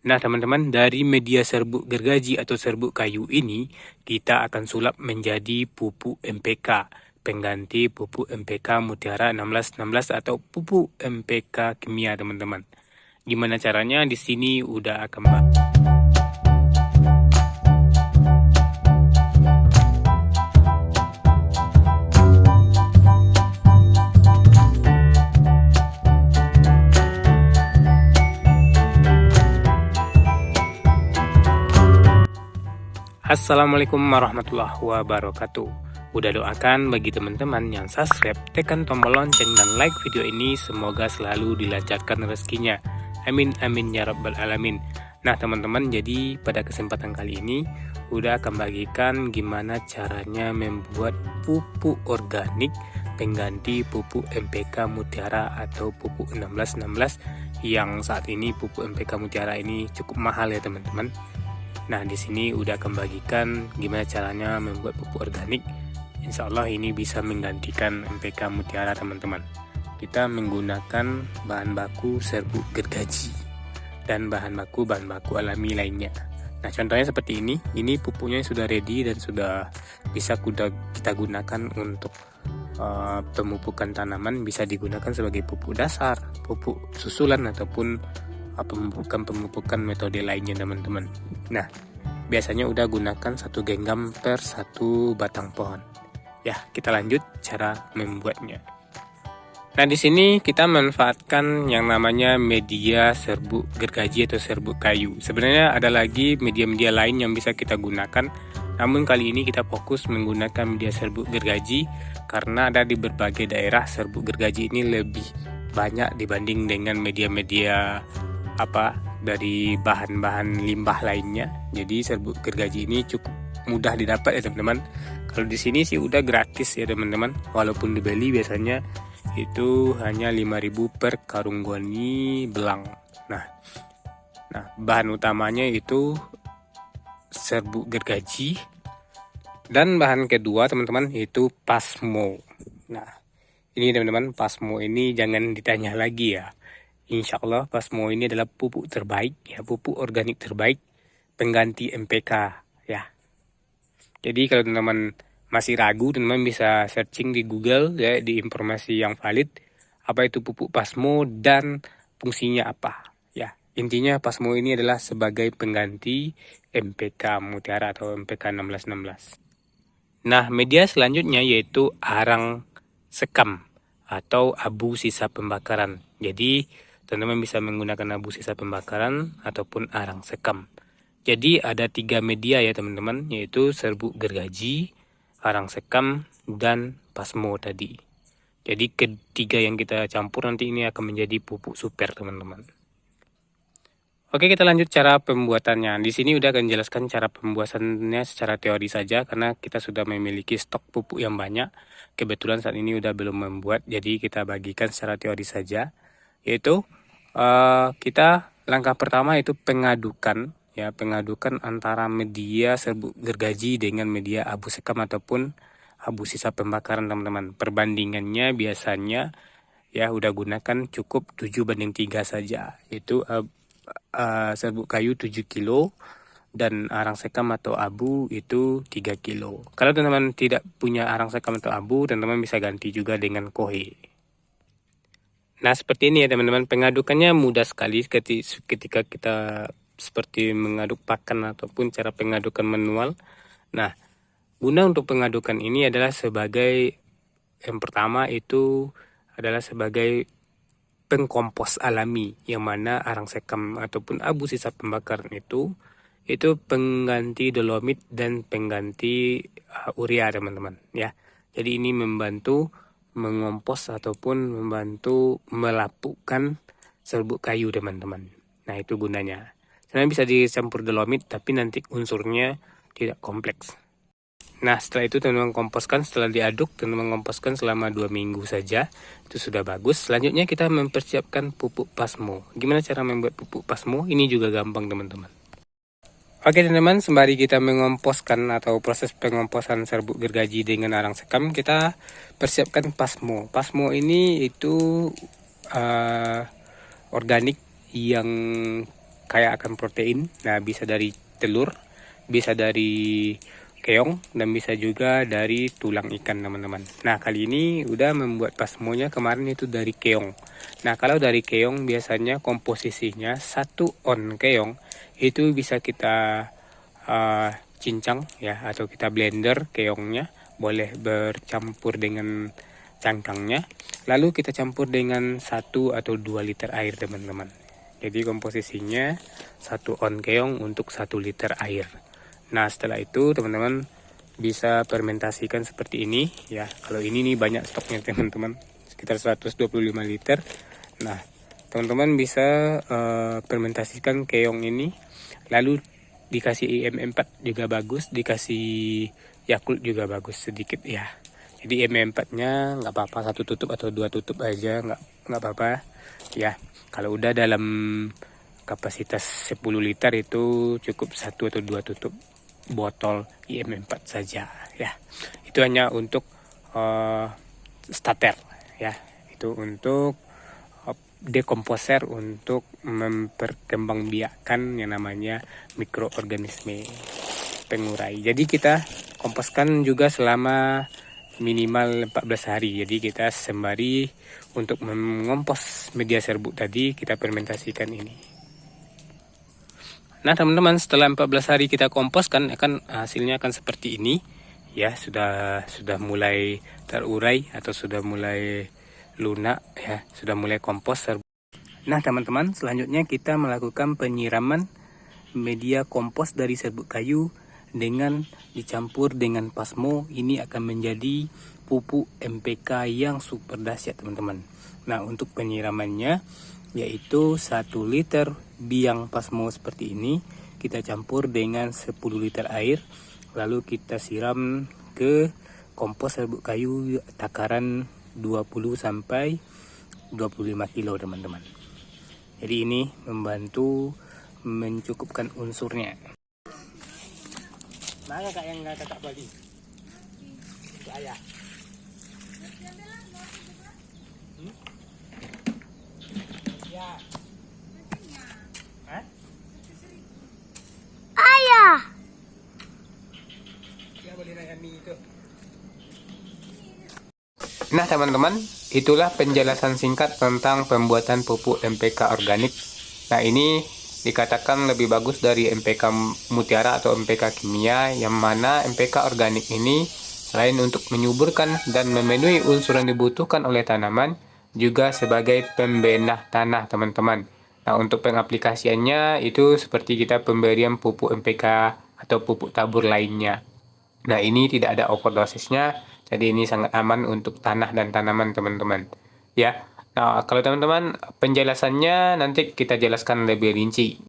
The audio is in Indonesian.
Nah teman-teman, dari media serbuk gergaji atau serbuk kayu ini, kita akan sulap menjadi pupuk MPK, pengganti pupuk MPK Mutiara 1616 atau pupuk MPK kimia teman-teman. Gimana caranya? Di sini udah akan Assalamualaikum warahmatullahi wabarakatuh. Udah doakan bagi teman-teman yang subscribe, tekan tombol lonceng dan like video ini, semoga selalu dilancarkan rezekinya. Amin amin ya rabbal alamin. Nah teman-teman, jadi pada kesempatan kali ini udah akan bagikan gimana caranya membuat pupuk organik pengganti pupuk MPK Mutiara atau pupuk 1616 yang saat ini pupuk MPK Mutiara ini cukup mahal ya teman-teman. Nah, di sini udah akan bagikan gimana caranya membuat pupuk organik. Insya Allah ini bisa menggantikan MPK Mutiara teman-teman. Kita menggunakan bahan baku serbuk gergaji dan bahan baku alami lainnya. Nah, contohnya seperti ini. Ini pupuknya sudah ready dan sudah bisa kita gunakan untuk pemupukan tanaman. Bisa digunakan sebagai pupuk dasar, pupuk susulan ataupun pemupukan metode lainnya teman-teman. Nah, biasanya udah gunakan 1 genggam per 1 batang pohon. Ya, kita lanjut cara membuatnya. Nah, di sini kita manfaatkan yang namanya media serbuk gergaji atau serbuk kayu. Sebenarnya ada lagi media-media lain yang bisa kita gunakan. Namun kali ini kita fokus menggunakan media serbuk gergaji karena ada di berbagai daerah serbuk gergaji ini lebih banyak dibanding dengan media-media dari bahan-bahan limbah lainnya. Jadi serbuk gergaji ini cukup mudah didapat ya teman-teman. Kalau di sini sih udah gratis ya teman-teman. Walaupun dibeli biasanya itu hanya 5.000 per karung goni belang. Nah, bahan utamanya itu serbuk gergaji dan bahan kedua teman-teman itu pasmo. Nah, ini teman-teman, pasmo ini jangan ditanya lagi ya. Insya Allah pasmo ini adalah pupuk terbaik ya, pupuk organik terbaik pengganti MPK ya. Jadi kalau teman-teman masih ragu, teman-teman bisa searching di Google ya, di informasi yang valid apa itu pupuk pasmo dan fungsinya apa ya. Intinya pasmo ini adalah sebagai pengganti MPK Mutiara atau MPK 1616. Nah, media selanjutnya yaitu arang sekam atau abu sisa pembakaran. Jadi teman-teman bisa menggunakan abu sisa pembakaran ataupun arang sekam. Jadi ada 3 media ya teman-teman, yaitu serbuk gergaji, arang sekam, dan pasmo tadi. Jadi ketiga yang kita campur nanti ini akan menjadi pupuk super teman-teman. Oke, kita lanjut cara pembuatannya. Di sini udah akan jelaskan cara pembuatannya secara teori saja karena kita sudah memiliki stok pupuk yang banyak. Kebetulan saat ini udah belum membuat, jadi kita bagikan secara teori saja. Yaitu kita langkah pertama itu pengadukan antara media serbuk gergaji dengan media abu sekam ataupun abu sisa pembakaran teman-teman. Perbandingannya biasanya ya udah gunakan cukup 7:3 saja, yaitu serbuk kayu 7 kilo dan arang sekam atau abu itu 3 kilo. Kalau teman-teman tidak punya arang sekam atau abu, teman-teman bisa ganti juga dengan kohe. Nah, seperti ini ya teman-teman, pengadukannya mudah sekali ketika kita seperti mengaduk pakan ataupun cara pengadukan manual. Nah, guna untuk pengadukan ini adalah sebagai yang pertama itu adalah sebagai pengkompos alami, yang mana arang sekam ataupun abu sisa pembakaran itu pengganti dolomit dan pengganti urea teman-teman ya. Jadi ini membantu mengompos ataupun membantu melapukkan serbuk kayu teman-teman. Nah, itu gunanya. Sebenarnya bisa dicampur dolomit tapi nanti unsurnya tidak kompleks. Nah, setelah itu teman-teman komposkan, setelah diaduk teman-teman komposkan selama 2 minggu saja. Itu sudah bagus. Selanjutnya kita mempersiapkan pupuk pasmo. Gimana cara membuat pupuk pasmo? Ini juga gampang teman-teman. Oke teman-teman, sembari kita mengomposkan atau proses pengomposan serbuk gergaji dengan arang sekam, kita persiapkan pasmo. Pasmo ini itu organik yang kaya akan protein. Nah, bisa dari telur, bisa dari keong, dan bisa juga dari tulang ikan teman-teman. Nah, kali ini udah membuat pasmonya, kemarin itu dari keong. Nah, kalau dari keong biasanya komposisinya 1 on keong itu bisa kita cincang ya, atau kita blender keongnya, boleh bercampur dengan cangkangnya, lalu kita campur dengan 1 atau 2 liter air teman-teman. Jadi komposisinya 1 on keong untuk 1 liter air. Nah, setelah itu teman-teman bisa fermentasikan seperti ini ya. Kalau ini nih banyak stoknya teman-teman, sekitar 125 liter. Nah, teman-teman bisa fermentasikan keong ini, lalu dikasih IM4 juga bagus, dikasih Yakult juga bagus sedikit ya. Jadi IM4-nya nggak apa-apa, 1 tutup atau 2 tutup aja, nggak apa-apa ya. Kalau udah dalam kapasitas 10 liter itu cukup 1 atau 2 tutup botol IM4 saja ya. Itu hanya untuk starter ya. Itu untuk dekomposer, untuk memperkembangbiakkan yang namanya mikroorganisme pengurai. Jadi kita komposkan juga selama minimal 14 hari. Jadi kita sembari untuk mengompos media serbuk tadi, kita fermentasikan ini. Nah teman-teman, setelah 14 hari kita komposkan, hasilnya akan seperti ini ya. Sudah mulai terurai atau sudah mulai lunak ya, sudah mulai kompos serbuk. Nah teman-teman, selanjutnya kita melakukan penyiraman media kompos dari serbuk kayu dengan dicampur dengan pasmo. Ini akan menjadi pupuk NPK yang super dahsyat teman-teman. Nah, untuk penyiramannya yaitu 1 liter biang pasmo seperti ini kita campur dengan 10 liter air, lalu kita siram ke kompos serbuk kayu takaran 20 sampai 25 kilo teman-teman. Jadi ini membantu mencukupkan unsurnya. Mana kak yang kakak bagi? Untuk ayah. Ya. Hah? Ayah. Ya boleh naik itu. Nah teman-teman, itulah penjelasan singkat tentang pembuatan pupuk NPK organik. Nah ini dikatakan lebih bagus dari NPK mutiara atau NPK kimia, yang mana NPK organik ini selain untuk menyuburkan dan memenuhi unsur yang dibutuhkan oleh tanaman, juga sebagai pembenah tanah teman-teman. Nah untuk pengaplikasiannya itu seperti kita pemberian pupuk NPK atau pupuk tabur lainnya. Nah ini tidak ada overdosisnya, jadi ini sangat aman untuk tanah dan tanaman teman-teman ya. Nah kalau teman-teman penjelasannya nanti kita jelaskan lebih rinci.